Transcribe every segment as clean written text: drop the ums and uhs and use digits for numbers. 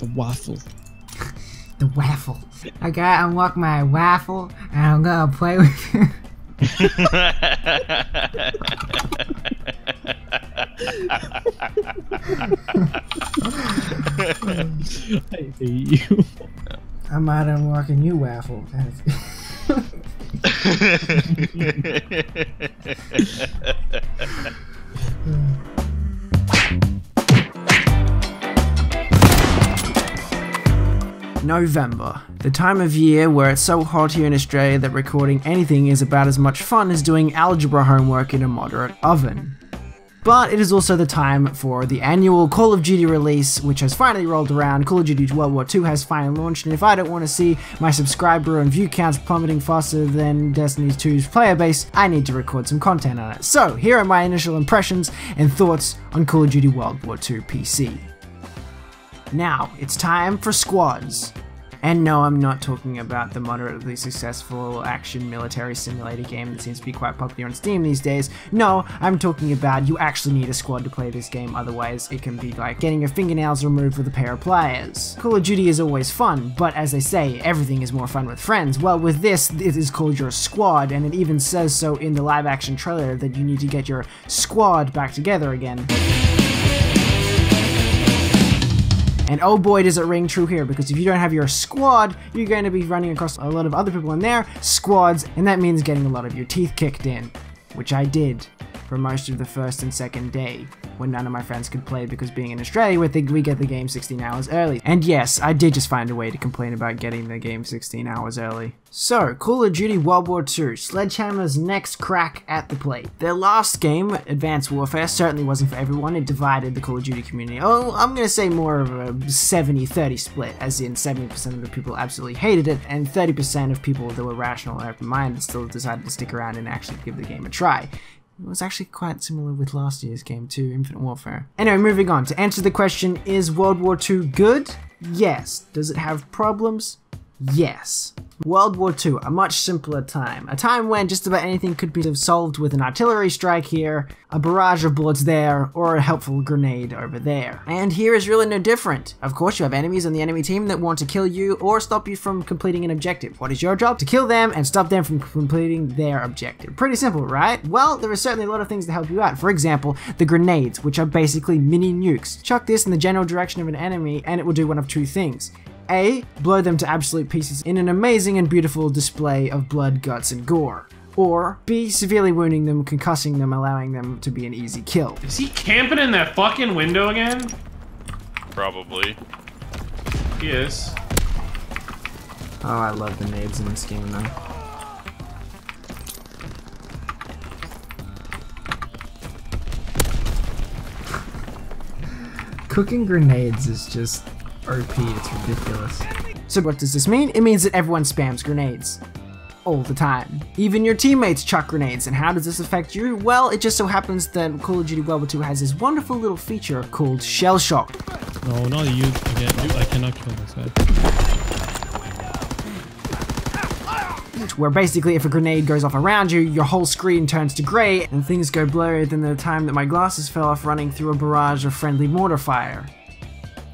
The waffle. The waffle. I gotta unlock my waffle and I'm gonna play with you. I hate you. I might unlock a new waffle. November, the time of year where it's so hot here in Australia that recording anything is about as much fun as doing algebra homework in a moderate oven. But it is also the time for the annual Call of Duty release, which has finally rolled around. Call of Duty World War II has finally launched, and if I don't want to see my subscriber and view counts plummeting faster than Destiny 2's player base, I need to record some content on it. So here are my initial impressions and thoughts on Call of Duty World War II PC. Now, it's time for squads. And no, I'm not talking about the moderately successful action military simulator game that seems to be quite popular on Steam these days. No, I'm talking about you actually need a squad to play this game, otherwise it can be like getting your fingernails removed with a pair of pliers. Call of Duty is always fun, but as they say, everything is more fun with friends. Well, with this, it is called your squad, and it even says so in the live action trailer that you need to get your squad back together again. And oh boy does it ring true here, because if you don't have your squad, you're going to be running across a lot of other people in their squads, and that means getting a lot of your teeth kicked in. Which I did for most of the first and second day, when none of my friends could play because being in Australia we get the game 16 hours early. And yes, I did just find a way to complain about getting the game 16 hours early. So, Call of Duty World War II, Sledgehammer's next crack at the plate. Their last game, Advanced Warfare, certainly wasn't for everyone. It divided the Call of Duty community. Oh, I'm gonna say more of a 70-30 split, as in 70% of the people absolutely hated it, and 30% of people that were rational and open-minded still decided to stick around and actually give the game a try. It was actually quite similar with last year's game too, Infinite Warfare. Anyway, moving on. To answer the question, is World War II good? Yes. Does it have problems? Yes. World War II, a much simpler time. A time when just about anything could be solved with an artillery strike here, a barrage of bullets there, or a helpful grenade over there. And here is really no different. Of course, you have enemies on the enemy team that want to kill you or stop you from completing an objective. What is your job? To kill them and stop them from completing their objective. Pretty simple, right? Well, there are certainly a lot of things to help you out. For example, the grenades, which are basically mini nukes. Chuck this in the general direction of an enemy and it will do one of two things. A, blow them to absolute pieces in an amazing and beautiful display of blood, guts, and gore. Or B, severely wounding them, concussing them, allowing them to be an easy kill. Is he camping in that fucking window again? Probably. He is. Oh, I love the nades in this game though. Cooking grenades is just OP, it's ridiculous. So what does this mean? It means that everyone spams grenades. All the time. Even your teammates chuck grenades, and how does this affect you? Well, it just so happens that Call of Duty World War II has this wonderful little feature called Shell Shock. No, not you again. I cannot kill this guy. Where basically if a grenade goes off around you, your whole screen turns to grey, and things go blurry than the time that my glasses fell off running through a barrage of friendly mortar fire.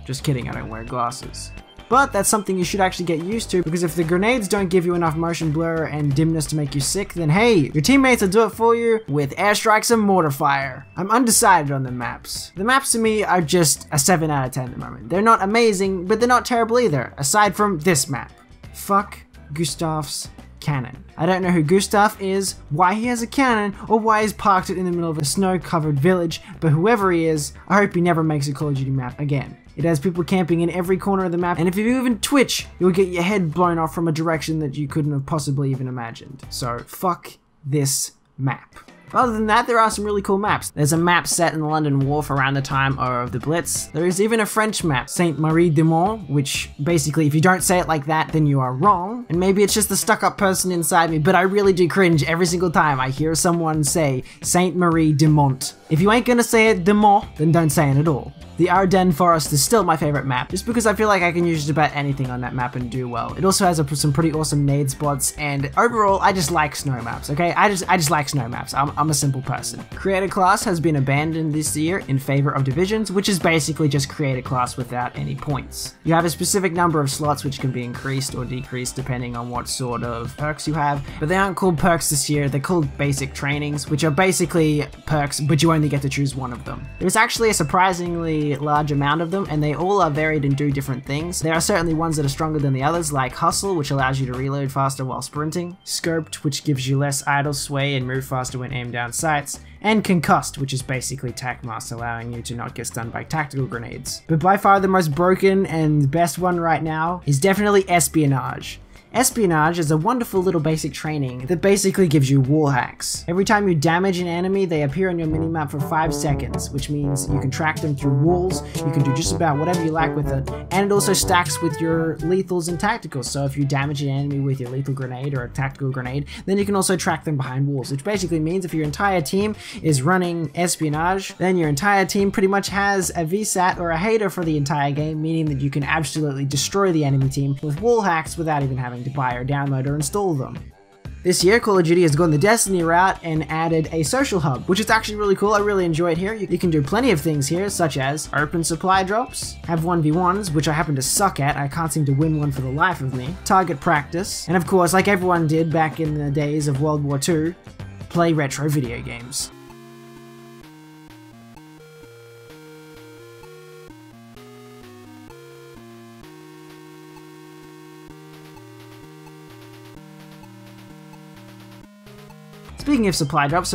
Just kidding, I don't wear glasses. But that's something you should actually get used to, because if the grenades don't give you enough motion blur and dimness to make you sick, then hey, your teammates will do it for you with airstrikes and mortar fire. I'm undecided on the maps. The maps to me are just a 7 out of 10 at the moment. They're not amazing, but they're not terrible either, aside from this map. Fuck Gustav's cannon. I don't know who Gustav is, why he has a cannon, or why he's parked it in the middle of a snow-covered village, but whoever he is, I hope he never makes a Call of Duty map again. It has people camping in every corner of the map, and if you even twitch, you'll get your head blown off from a direction that you couldn't have possibly even imagined. So, fuck this map. Other than that, there are some really cool maps. There's a map set in the London Wharf around the time of the Blitz. There is even a French map, Saint-Marie-de-Mont, which basically, if you don't say it like that, then you are wrong. And maybe it's just the stuck-up person inside me, but I really do cringe every single time I hear someone say Saint-Marie-de-Mont. If you ain't gonna say it de Mont, then don't say it at all. The Ardennes Forest is still my favorite map, just because I feel like I can use just about anything on that map and do well. It also has some pretty awesome nade spots, and overall, I just like snow maps, okay? I just like snow maps. I'm I'm a simple person. Creator class has been abandoned this year in favor of divisions, which is basically just create a class without any points. You have a specific number of slots which can be increased or decreased depending on what sort of perks you have, but they aren't called perks this year, they're called basic trainings, which are basically perks, but you only get to choose one of them. There's actually a surprisingly large amount of them, and they all are varied and do different things. There are certainly ones that are stronger than the others, like Hustle, which allows you to reload faster while sprinting, Scoped, which gives you less idle sway and move faster when aimed down sights, and Concussed, which is basically TAC-Mass, allowing you to not get stunned by tactical grenades. But by far the most broken and best one right now is definitely Espionage. Espionage is a wonderful little basic training that basically gives you wall hacks. Every time you damage an enemy, they appear on your minimap for 5 seconds, which means you can track them through walls, you can do just about whatever you like with it, and it also stacks with your lethals and tacticals. So if you damage an enemy with your lethal grenade or a tactical grenade, then you can also track them behind walls, which basically means if your entire team is running Espionage, then your entire team pretty much has a VSAT or a hater for the entire game, meaning that you can absolutely destroy the enemy team with wall hacks without even having to buy or download or install them. This year, Call of Duty has gone the Destiny route and added a social hub, which is actually really cool. I really enjoy it here. You can do plenty of things here, such as open supply drops, have 1v1s, which I happen to suck at. I can't seem to win one for the life of me, target practice, and of course, like everyone did back in the days of World War II, play retro video games. Speaking of supply drops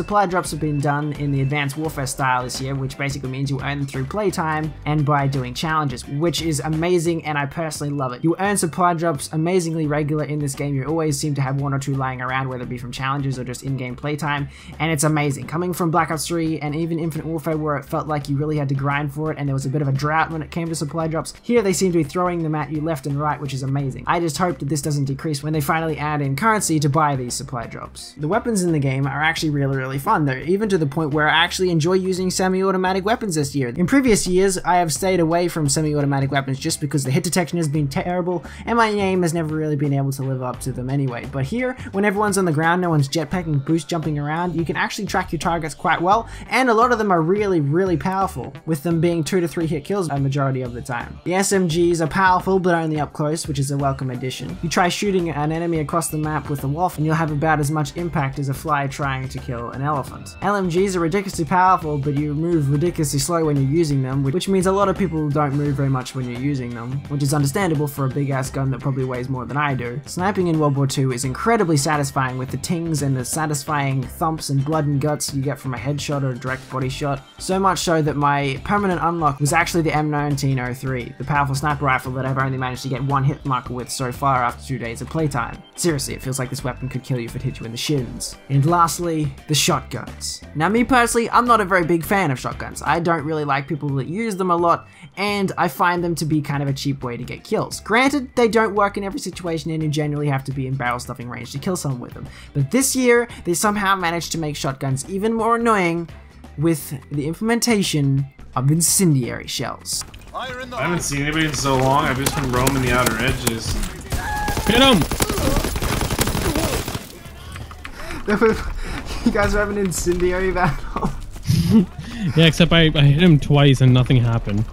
have been done in the Advanced Warfare style this year, which basically means you earn them through playtime and by doing challenges, which is amazing and I personally love it. You earn supply drops amazingly regular in this game. You always seem to have 1 or 2 lying around, whether it be from challenges or just in-game playtime, and it's amazing. Coming from Black Ops 3 and even Infinite Warfare, where it felt like you really had to grind for it and there was a bit of a drought when it came to supply drops, here they seem to be throwing them at you left and right, which is amazing. I just hope that this doesn't decrease when they finally add in currency to buy these supply drops. The weapons in the game are actually really fun. They're even to the point where I actually enjoy using semi-automatic weapons this year. In previous years, I have stayed away from semi-automatic weapons just because the hit detection has been terrible and my aim has never really been able to live up to them anyway. But here, when everyone's on the ground, no one's jetpacking, boost jumping around, you can actually track your targets quite well, and a lot of them are really powerful, with them being 2 to 3 hit kills a majority of the time. The SMGs are powerful, but only up close, which is a welcome addition. You try shooting an enemy across the map with a wolf and you'll have about as much impact as a fly trying to kill an elephant. LMGs are ridiculously powerful, but you move ridiculously slow when you're using them, which means a lot of people don't move very much when you're using them, which is understandable for a big ass gun that probably weighs more than I do. Sniping in World War II is incredibly satisfying with the tings and the satisfying thumps and blood and guts you get from a headshot or a direct body shot. So much so that my permanent unlock was actually the M1903, the powerful sniper rifle that I've only managed to get 1 hit marker with so far after 2 days of playtime. Seriously, it feels like this weapon could kill you if it hit you in the shins. And lastly, the shotguns. Now me personally, I'm not a very big fan of shotguns. I don't really like people that use them a lot, and I find them to be kind of a cheap way to get kills. Granted, they don't work in every situation and you generally have to be in barrel stuffing range to kill someone with them. But this year, they somehow managed to make shotguns even more annoying with the implementation of incendiary shells. I haven't seen anybody in so long, I've just been roaming the outer edges. Get him! You guys are having an incendiary battle? Yeah, except I hit him twice and nothing happened.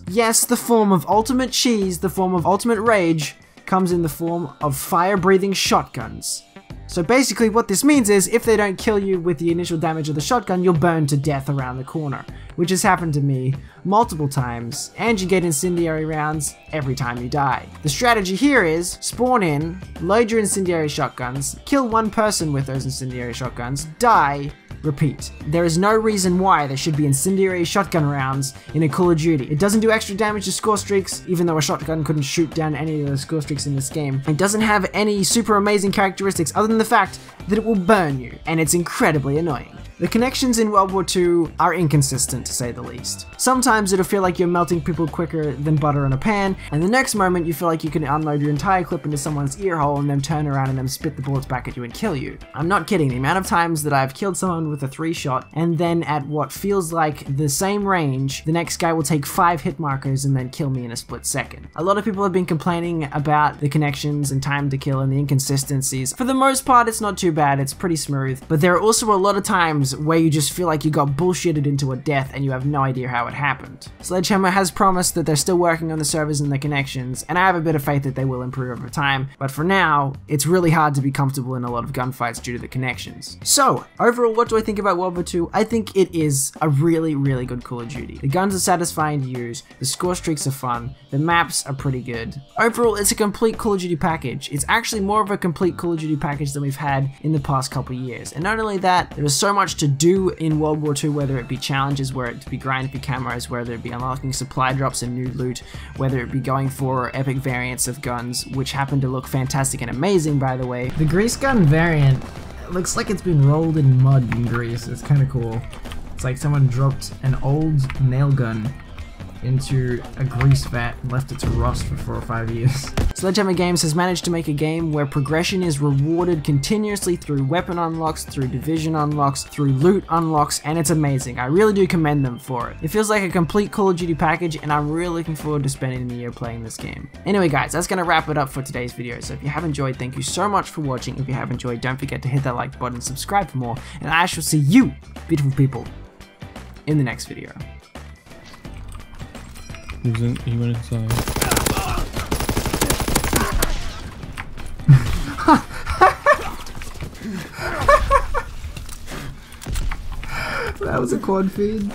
Yes, the form of ultimate cheese, the form of ultimate rage, comes in the form of fire-breathing shotguns. So basically what this means is, if they don't kill you with the initial damage of the shotgun, you'll burn to death around the corner, which has happened to me multiple times, and you get incendiary rounds every time you die. The strategy here is, spawn in, load your incendiary shotguns, kill 1 person with those incendiary shotguns, die, repeat. There is no reason why there should be incendiary shotgun rounds in a Call of Duty. It doesn't do extra damage to score streaks, even though a shotgun couldn't shoot down any of the score streaks in this game. It doesn't have any super amazing characteristics other than the fact that it will burn you, and it's incredibly annoying. The connections in World War II are inconsistent, to say the least. Sometimes it'll feel like you're melting people quicker than butter in a pan, and the next moment you feel like you can unload your entire clip into someone's ear hole and then turn around and then spit the bullets back at you and kill you. I'm not kidding, the amount of times that I've killed someone with a 3-shot, and then at what feels like the same range, the next guy will take 5 hit markers and then kill me in a split second. A lot of people have been complaining about the connections and time to kill and the inconsistencies. For the most part, it's not too bad, it's pretty smooth, but there are also a lot of times where you just feel like you got bullshitted into a death and you have no idea how it happened. Sledgehammer has promised that they're still working on the servers and the connections, and I have a bit of faith that they will improve over time, but for now, it's really hard to be comfortable in a lot of gunfights due to the connections. So, overall, what do I think about World War II? I think it is a really, really good Call of Duty. The guns are satisfying to use, the score streaks are fun, the maps are pretty good. Overall, it's a complete Call of Duty package. It's actually more of a complete Call of Duty package than we've had in the past couple years, and not only that, there is so much to do in World War II, whether it be challenges, whether it be grind for cameras, whether it be unlocking supply drops and new loot, whether it be going for epic variants of guns, which happen to look fantastic and amazing, by the way. The grease gun variant looks like it's been rolled in mud and grease. It's kind of cool. It's like someone dropped an old nail gun into a grease vat and left it to rust for 4 or 5 years. Sledgehammer Games has managed to make a game where progression is rewarded continuously through weapon unlocks, through division unlocks, through loot unlocks, and it's amazing. I really do commend them for it. It feels like a complete Call of Duty package, and I'm really looking forward to spending the year playing this game. Anyway guys, that's going to wrap it up for today's video, so if you have enjoyed, thank you so much for watching. If you have enjoyed, don't forget to hit that like button, subscribe for more, and I shall see you, beautiful people, in the next video. He went inside. That was a quad feed.